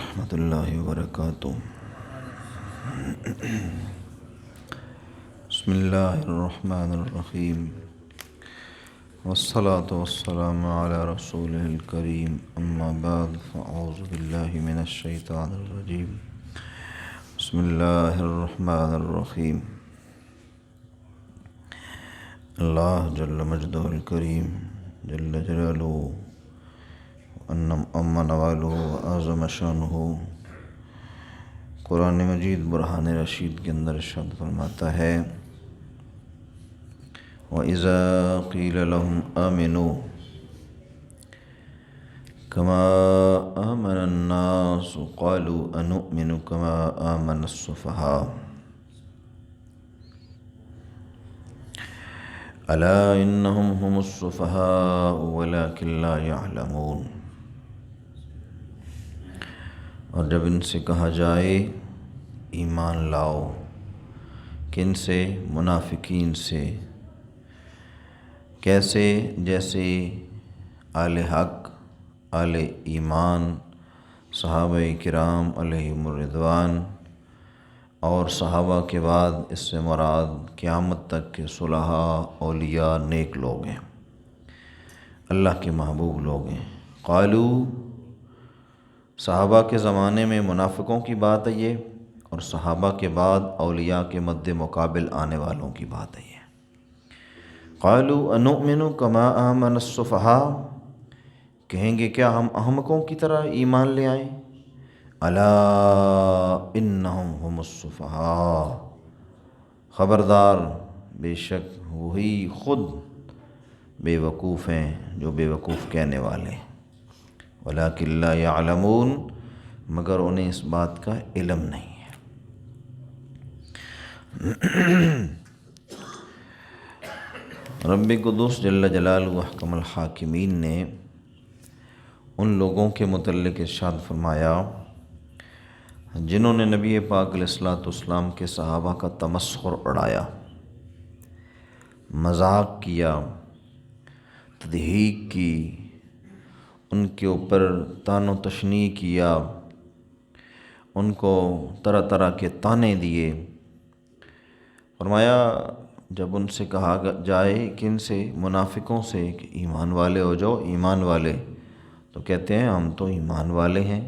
ورحمۃ اللہ وبرکاتہ۔ بسم اللہ الرحمن الرحیم، والصلاة والسلام علی رسولہ الکریم، اما بعد فاعوذ باللہ من الشیطان الرجیم، بسم اللہ الرحمن الرحیم۔ اللہ جل مجدہ الکریم جل جلالہ امن والہ اعظم شانہ قرآن مجید برہان رشید کے اندر ارشاد فرماتا ہے، وَإِذَا قِيلَ لَهُمْ آمِنُوا كَمَا آمَنَ النَّاسُ قَالُوا أَنُؤْمِنُ كَمَا آمَنَ السُّفَهَاءُ أَلَا إِنَّهُمْ هُمُ السُّفَهَاءُ وَلَكِنْ لَا يَعْلَمُونَ۔ اور جب ان سے کہا جائے ایمان لاؤ، کن سے؟ منافقین سے۔ کیسے؟ جیسے اہل حق، اہل ایمان، صحابہ کرام علیہم الرضوان، اور صحابہ کے بعد اس سے مراد قیامت تک کے صلحاء، اولیاء، نیک لوگ ہیں، اللہ کے محبوب لوگ ہیں۔ قالو، صحابہ کے زمانے میں منافقوں کی بات ہے یہ، اور صحابہ کے بعد اولیاء کے مد مقابل آنے والوں کی بات ہے یہ۔ قالوا انؤمن کما آمن السفہاء، کہیں گے کیا ہم احمقوں کی طرح ایمان لے آئیں؟ الا انہم هم السفہاء، خبردار، بے شک وہی خود بے وقوف ہیں جو بے وقوف کہنے والے ہیں۔ ولیکن لا یعلمون، مگر انہیں اس بات کا علم نہیں ہے۔ رب قدوس جل جلالہ احکم الحاکمین نے ان لوگوں کے متعلق ارشاد فرمایا جنہوں نے نبی پاک علیہ الصلوۃ والسلام کے صحابہ کا تمسخر اڑایا، مذاق کیا، تضحیک کی، ان کے اوپر طعن و تشنیع کیا، ان کو طرح طرح کے طعنے دیے۔ فرمایا جب ان سے کہا جائے کن سے؟ منافقوں سے کہ ایمان والے ہو جاؤ، ایمان والے، تو کہتے ہیں ہم تو ایمان والے ہیں۔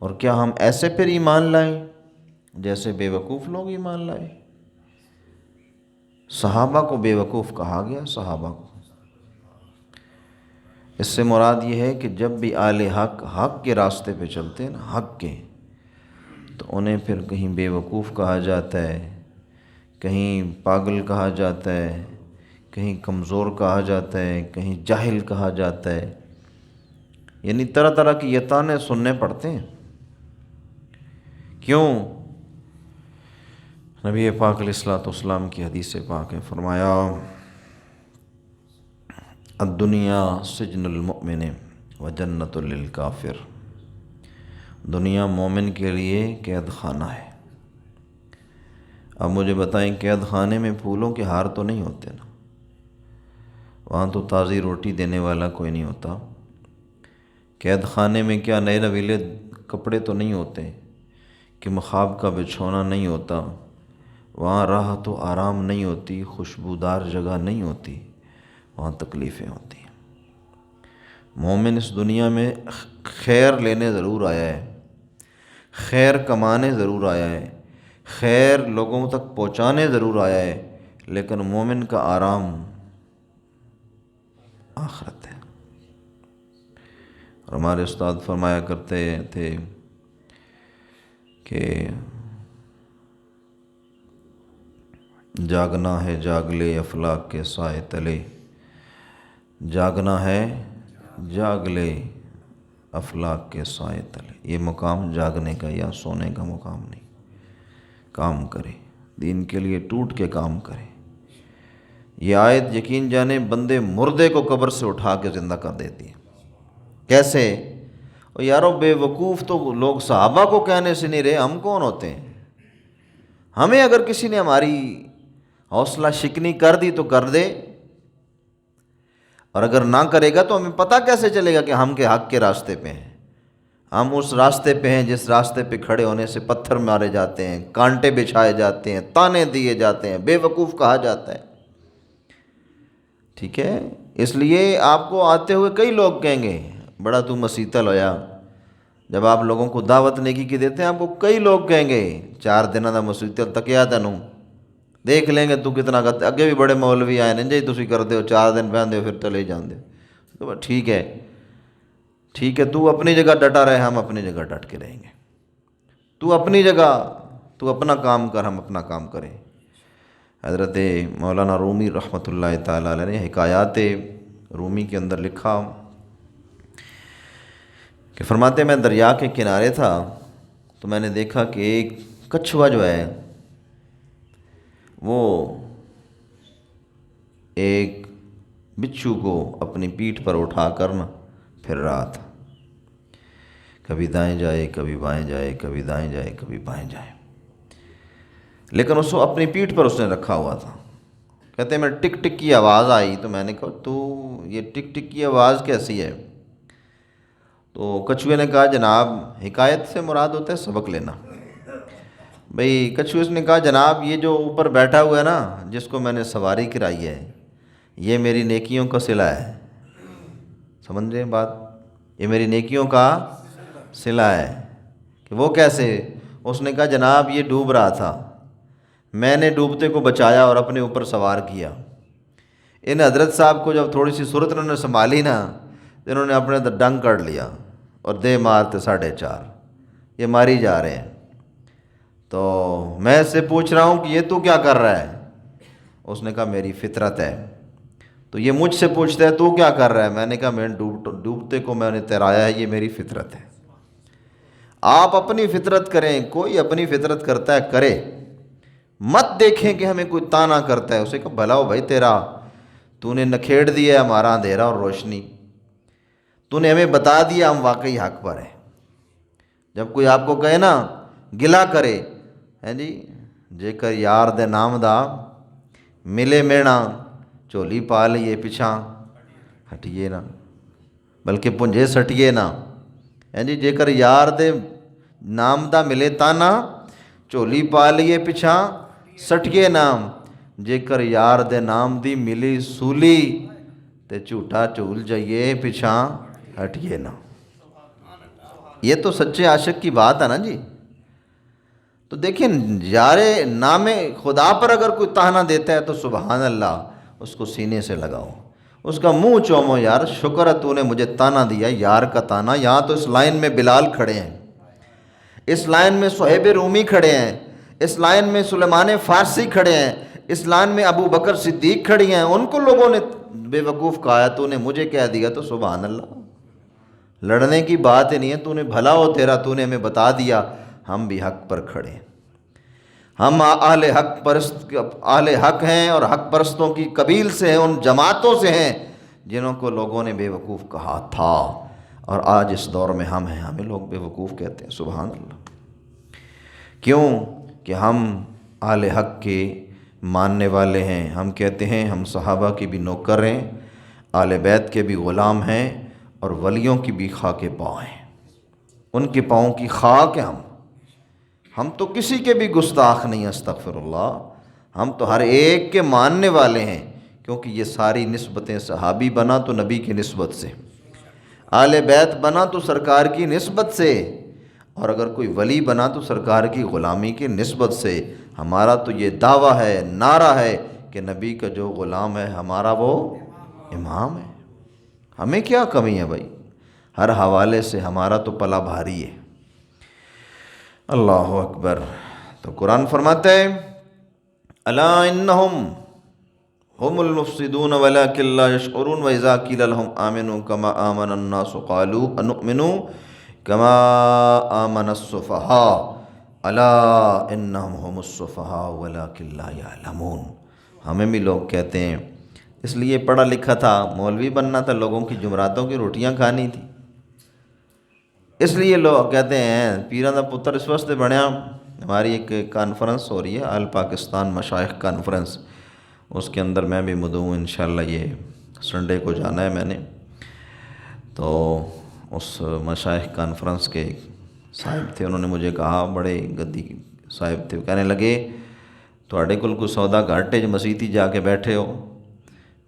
اور کیا ہم ایسے پھر ایمان لائیں جیسے بے وقوف لوگ ایمان لائے؟ صحابہ کو بے وقوف کہا گیا، صحابہ کو۔ اس سے مراد یہ ہے کہ جب بھی اہل حق حق کے راستے پہ چلتے ہیں نا، حق کے، تو انہیں پھر کہیں بے وقوف کہا جاتا ہے، کہیں پاگل کہا جاتا ہے، کہیں کمزور کہا جاتا ہے، کہیں جاہل کہا جاتا ہے، یعنی طرح طرح کی یہ طعنے سننے پڑتے ہیں۔ کیوں؟ نبی پاک علیہ الصلوۃ والسلام کی حدیث پاک ہے، فرمایا الدنیا سجن المؤمن و جنت للکافر، دنیا مومن کے لیے قید خانہ ہے۔ اب مجھے بتائیں قید خانے میں پھولوں کے ہار تو نہیں ہوتے نا، وہاں تو تازی روٹی دینے والا کوئی نہیں ہوتا۔ قید خانے میں کیا نئے نویلے کپڑے تو نہیں ہوتے، کہ مخاب کا بچھونا نہیں ہوتا، وہاں راحت و آرام نہیں ہوتی، خوشبودار جگہ نہیں ہوتی، وہاں تکلیفیں ہوتی ہیں۔ مومن اس دنیا میں خیر لینے ضرور آیا ہے، خیر کمانے ضرور آیا ہے، خیر لوگوں تک پہنچانے ضرور آیا ہے، لیکن مومن کا آرام آخرت ہے۔ اور ہمارے استاد فرمایا کرتے تھے کہ جاگنا ہے جاگ لے افلاک کے سائے تلے، جاگنا ہے جاگ لے افلاک کے سائے تلے۔ یہ مقام جاگنے کا یا سونے کا مقام نہیں، کام کرے، دین کے لیے ٹوٹ کے کام کرے۔ یہ آیت یقین جانے بندے مردے کو قبر سے اٹھا کے زندہ کر دیتی ہے۔ کیسے؟ اور یارو بے وقوف تو لوگ صحابہ کو کہنے سے نہیں رہے، ہم کون ہوتے ہیں؟ ہمیں اگر کسی نے ہماری حوصلہ شکنی کر دی تو کر دے، اور اگر نہ کرے گا تو ہمیں پتہ کیسے چلے گا کہ ہم کے حق کے راستے پہ ہیں؟ ہم اس راستے پہ ہیں جس راستے پہ کھڑے ہونے سے پتھر مارے جاتے ہیں، کانٹے بچھائے جاتے ہیں، تانے دیے جاتے ہیں، بے وقوف کہا جاتا ہے، ٹھیک ہے؟ اس لیے آپ کو آتے ہوئے کئی لوگ کہیں گے بڑا تو مسیتل ہویا، جب آپ لوگوں کو دعوت نیکی کی دیتے ہیں آپ کو کئی لوگ کہیں گے 4 دنوں کا مسیتل تکیا تینوں دیکھ لیں گے تو کتنا کرتے، اگے بھی بڑے مولوی آئے نہیں جی تسی کر دیو 4 دن پہن پھر چلے جاندے تو ٹھیک ہے تو اپنی جگہ ڈٹا رہے، ہم اپنی جگہ ڈٹ کے رہیں گے، تو اپنی جگہ تو اپنا کام کر، ہم اپنا کام کریں۔ حضرت مولانا رومی رحمۃ اللہ تعالیٰ علیہ نے حکایات رومی کے اندر لکھا کہ فرماتے میں دریا کے کنارے تھا تو میں نے دیکھا کہ ایک کچھوا جو ہے وہ ایک بچھو کو اپنی پیٹھ پر اٹھا کر نہ پھر رہا تھا، کبھی دائیں جائے کبھی بائیں جائے، کبھی دائیں جائے کبھی بائیں جائے، لیکن اس کو اپنی پیٹھ پر اس نے رکھا ہوا تھا۔ کہتے ہیں میں ٹک ٹک کی آواز آئی تو میں نے کہا تو یہ ٹک ٹک کی آواز کیسی ہے؟ تو کچھوے نے کہا جناب، حکایت سے مراد ہوتا ہے سبق لینا، بھئی کچھوے نے کہا جناب یہ جو اوپر بیٹھا ہوا ہے نا جس کو میں نے سواری کرائی ہے یہ میری نیکیوں کا صلہ ہے، سمجھ رہے ہیں بات؟ یہ میری نیکیوں کا صلہ ہے۔ کہ وہ کیسے؟ اس نے کہا جناب یہ ڈوب رہا تھا، میں نے ڈوبتے کو بچایا اور اپنے اوپر سوار کیا، ان حضرت صاحب کو جب تھوڑی سی صورت انہوں نے سنبھالی نا تو انہوں نے اپنے ڈنگ کر لیا اور دے مارتے 4.5 یہ ماری جا رہے ہیں۔ تو میں اس سے پوچھ رہا ہوں کہ یہ تو کیا کر رہا ہے؟ اس نے کہا میری فطرت ہے۔ تو یہ مجھ سے پوچھتا ہے تو کیا کر رہا ہے؟ میں نے کہا میں ڈوبتے کو میں نے تیرایا ہے، یہ میری فطرت ہے۔ آپ اپنی فطرت کریں، کوئی اپنی فطرت کرتا ہے کرے، مت دیکھیں کہ ہمیں کوئی تانا کرتا ہے، اسے کہا بھلا ہو بھائی تیرا، تو نے نکھیڑ دیا ہے ہمارا اندھیرا اور روشنی، تو نے ہمیں بتا دیا ہم واقعی حق پر ہیں۔ جب کوئی آپ کو کہے نا گلا کرے ہیں جی جے کر یار دے نام دا ملے مینا چولی پا لیے پچھاں ہٹیے نا بلکہ پنجے سٹیے نا، ہیں جی جے کر یار دے نام دا ملے تانا چولی پا لیے پچھاں سٹیے نام، جے کر یار دے نام دی ملی سولی تے جھوٹا چول جائیے پچھاں ہٹیے نا۔ یہ تو سچے عاشق کی بات ہے نا جی۔ تو دیکھیں یار نام خدا پر اگر کوئی تانا دیتا ہے تو سبحان اللہ اس کو سینے سے لگاؤ، اس کا منہ چومو، یار شکر ہے تو نے مجھے تانا دیا، یار کا تانا۔ یہاں تو اس لائن میں بلال کھڑے ہیں، اس لائن میں صہیب رومی کھڑے ہیں، اس لائن میں سلیمان فارسی کھڑے ہیں، اس لائن میں ابو بکر صدیق کھڑی ہیں، ان کو لوگوں نے بے وقوف کہا، تو نے مجھے کہہ دیا تو سبحان اللہ، لڑنے کی بات ہی نہیں ہے، تو نے بھلا ہو تیرا، تو نے ہمیں بتا دیا، ہم بھی حق پر کھڑے ہیں، ہم اہل حق ہیں اور حق پرستوں کی قبیل سے ہیں، ان جماعتوں سے ہیں جنہوں کو لوگوں نے بے وقوف کہا تھا، اور آج اس دور میں ہم ہیں، ہمیں لوگ بے وقوف کہتے ہیں، سبحان اللہ۔ کیوں کہ ہم اہل حق کے ماننے والے ہیں، ہم کہتے ہیں ہم صحابہ کی بھی نوکر ہیں، اہل بیت کے بھی غلام ہیں، اور ولیوں کی بھی خاک پاؤں ہیں، ان کے پاؤں کی خاک ہے ہم تو کسی کے بھی گستاخ نہیں، استغفر اللہ، ہم تو ہر ایک کے ماننے والے ہیں، کیونکہ یہ ساری نسبتیں، صحابی بنا تو نبی کی نسبت سے، اہل بیت بنا تو سرکار کی نسبت سے، اور اگر کوئی ولی بنا تو سرکار کی غلامی کی نسبت سے۔ ہمارا تو یہ دعویٰ ہے، نعرہ ہے کہ نبی کا جو غلام ہے ہمارا وہ امام ہے، ہمیں کیا کمی ہے بھائی، ہر حوالے سے ہمارا تو پلا بھاری ہے۔ اللہ اکبر۔ تو قرآن فرماتا ہے الا انہم هم المفسدون ولكن لا يشعرون واذا قيل لهم آمنوا كما آمن الناس قالوا انؤمن كما آمن السفهاء الا انهم هم السفهاء ولكن لا يعلمون۔ ہمیں بھی لوگ کہتے ہیں، اس لیے پڑھا لکھا تھا، مولوی بننا تھا، لوگوں کی جمعراتوں کی روٹیاں کھانی تھی، اس لیے لوگ کہتے ہیں پیراں دا پتر اس واسطے بنیا۔ ہماری ایک کانفرنس ہو رہی ہے، آل پاکستان مشائخ کانفرنس، اس کے اندر میں بھی مدعو ہوں، انشاءاللہ یہ سنڈے کو جانا ہے میں نے، تو اس مشائخ کانفرنس کے صاحب تھے، انہوں نے مجھے کہا، بڑے گدی صاحب تھے، کہنے لگے تھوڑے کل کو سودا گھاٹے مسیتی جا کے بیٹھے ہو۔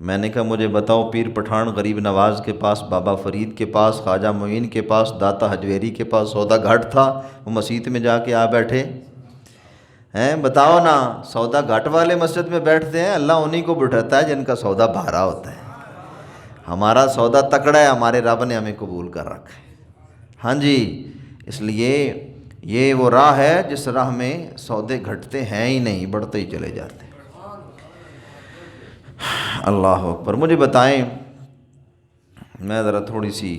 میں نے کہا مجھے بتاؤ، پیر پٹھان غریب نواز کے پاس، بابا فرید کے پاس، خواجہ معین کے پاس، داتا حجویری کے پاس سودا گھاٹ تھا، وہ مسجد میں جا کے آ بیٹھے ہیں؟ بتاؤ نا، سودا گھاٹ والے مسجد میں بیٹھتے ہیں، اللہ انہی کو بٹھاتا ہے جن کا سودا بھارا ہوتا ہے۔ ہمارا سودا تکڑا ہے، ہمارے رب نے ہمیں قبول کر رکھا ہے۔ ہاں جی، اس لیے یہ وہ راہ ہے جس راہ میں سودے گھٹتے ہیں ہی نہیں، بڑھتے ہی چلے جاتے ہیں۔ اللہ اکبر۔ مجھے بتائیں، میں ذرا تھوڑی سی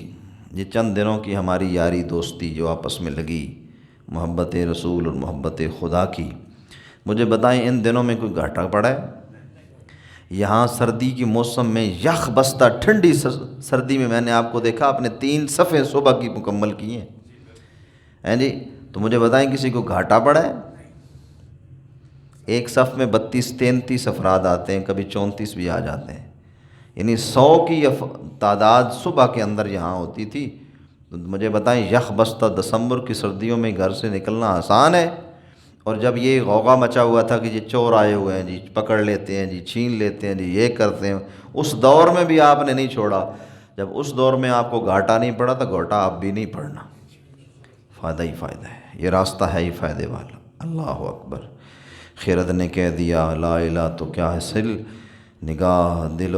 یہ چند دنوں کی ہماری یاری دوستی جو آپس میں لگی، محبت رسول اور محبت خدا کی، مجھے بتائیں ان دنوں میں کوئی گھاٹا پڑا ہے؟ یہاں سردی کی موسم میں یخ بستہ ٹھنڈی سردی میں میں نے آپ کو دیکھا آپ نے 3 صفیں صبح کی مکمل کی ہیں جی، تو مجھے بتائیں کسی کو گھاٹا پڑا ہے؟ ایک صف میں 32-33 افراد آتے ہیں، کبھی 34 بھی آ جاتے ہیں، یعنی 100 کی تعداد صبح کے اندر یہاں ہوتی تھی۔ تو مجھے بتائیں یخ بستہ دسمبر کی سردیوں میں گھر سے نکلنا آسان ہے؟ اور جب یہ غوغا مچا ہوا تھا کہ یہ چور آئے ہوئے ہیں جی، پکڑ لیتے ہیں جی، چھین لیتے ہیں جی، یہ کرتے ہیں، اس دور میں بھی آپ نے نہیں چھوڑا۔ جب اس دور میں آپ کو گھاٹا نہیں پڑا تو گھاٹا آپ بھی نہیں پڑنا، فائدہ ہی فائدہ ہے، یہ راستہ ہے ہی فائدے والا۔ اللہ اکبر۔ خیرت نے کہہ دیا لا الہ تو کیا ہے سل، نگاہ دل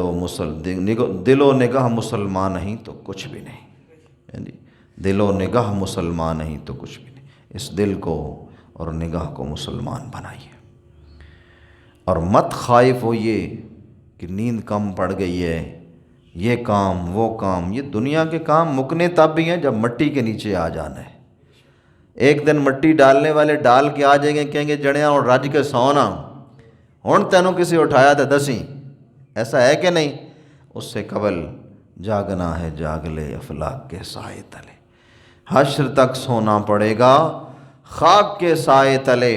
و نگاہ مسلمان نہیں تو کچھ بھی نہیں، دل و نگاہ مسلمان نہیں تو کچھ بھی نہیں۔ اس دل کو اور نگاہ کو مسلمان بنائیے، اور مت خائف ہوئیے کہ نیند کم پڑ گئی ہے، یہ کام وہ کام۔ یہ دنیا کے کام مکنے تب بھی ہیں جب مٹی کے نیچے آ جانا ہے۔ ایک دن مٹی ڈالنے والے ڈال کے آ جائیں گے، کہیں گے جڑیاں اور رج کے سونا، ہن تینوں کسی اٹھایا تھا دسیں، ایسا ہے کہ نہیں؟ اس سے قبل جاگنا ہے، جاگ لے افلاک کے سائے تلے، حشر تک سونا پڑے گا خاک کے سائے تلے،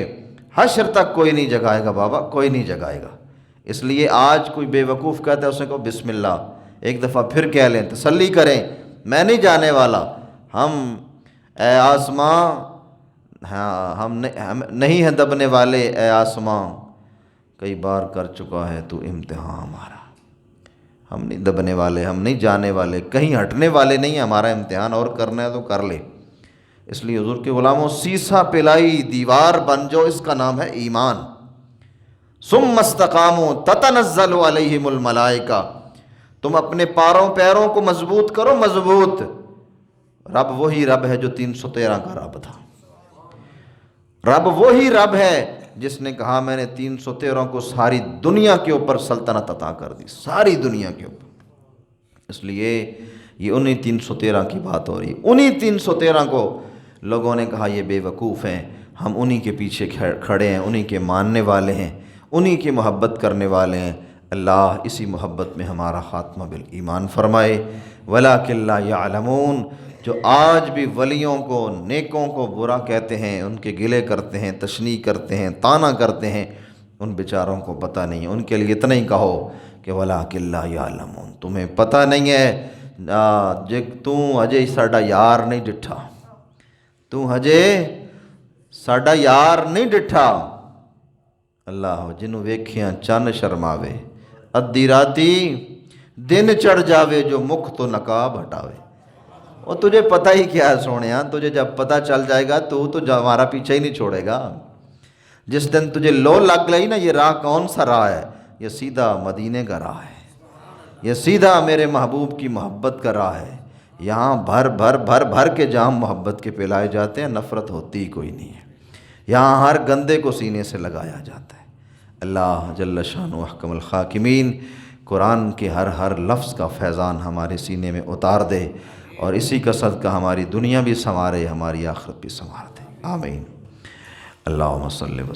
حشر تک کوئی نہیں جگائے گا بابا، کوئی نہیں جگائے گا۔ اس لیے آج کوئی بے وقوف کہتا ہے، اسے کہو بسم اللہ، ایک دفعہ پھر کہہ لیں، تسلی کریں، میں نہیں جانے والا، ہم اے آسماں، ہم نہیں ہیں دبنے والے، اے آسماں کئی بار کر چکا ہے تو امتحان ہمارا، ہم نہیں دبنے والے، ہم نہیں جانے والے، کہیں ہٹنے والے نہیں، ہمارا امتحان اور کرنا ہے تو کر لے۔ اس لیے حضور کے غلاموں، سیسا پلائی دیوار بن جو، اس کا نام ہے ایمان۔ ثم استقاموا تتنزل علیہم الملائکہ، تم اپنے پیروں کو مضبوط کرو، مضبوط۔ رب وہی رب ہے جو 313 کا رب تھا، رب وہی رب ہے جس نے کہا میں نے 313 کو ساری دنیا کے اوپر سلطنت عطا کر دی، ساری دنیا کے اوپر۔ اس لیے یہ انہی 313 کی بات ہو رہی ہے، انہی 313 کو لوگوں نے کہا یہ بے وقوف ہیں، ہم انہی کے پیچھے کھڑے ہیں، انہی کے ماننے والے ہیں، انہی کی محبت کرنے والے ہیں۔ اللہ اسی محبت میں ہمارا خاتمہ بالایمان فرمائے۔ وَلَٰكِن لَّا يَعْلَمُونَ، جو آج بھی ولیوں کو، نیکوں کو برا کہتے ہیں، ان کے گلے کرتے ہیں، تشنیع کرتے ہیں، طعنہ کرتے ہیں، ان بیچاروں کو پتہ نہیں ہے۔ ان کے لیے اتنا ہی کہو کہ وَلَٰكِن لَّا يَعْلَمُونَ، تمہیں پتہ نہیں ہے جے تو ہجے ساڈا یار نہیں ڈٹھا، تو ہجے ساڈا یار نہیں ڈٹھا۔ اللہ جنوں ویکھیاں چن شرماوے، ادھی راتی دن چڑھ جاوے، جو مکھ تو نقاب ہٹاوے۔ اور تجھے پتہ ہی کیا ہے سونیا، تجھے جب پتہ چل جائے گا تو ہمارا پیچھے ہی نہیں چھوڑے گا۔ جس دن تجھے لو لگ گئی نا یہ راہ کون سا راہ ہے، یہ سیدھا مدینے کا راہ ہے، یہ سیدھا میرے محبوب کی محبت کا راہ ہے۔ یہاں بھر کے جام محبت کے پلائے جاتے ہیں، نفرت ہوتی ہی کوئی نہیں ہے۔ یہاں ہر گندے کو سینے سے لگایا جاتا ہے۔ اللہ جل شانہ احکم الحاکمین قرآن کے ہر لفظ کا فیضان ہمارے سینے میں اتار دے، اور اسی کا صدقہ ہماری دنیا بھی سنوارے، ہماری آخرت بھی سنوار دے، آمین۔ اللہم صلی وسلم۔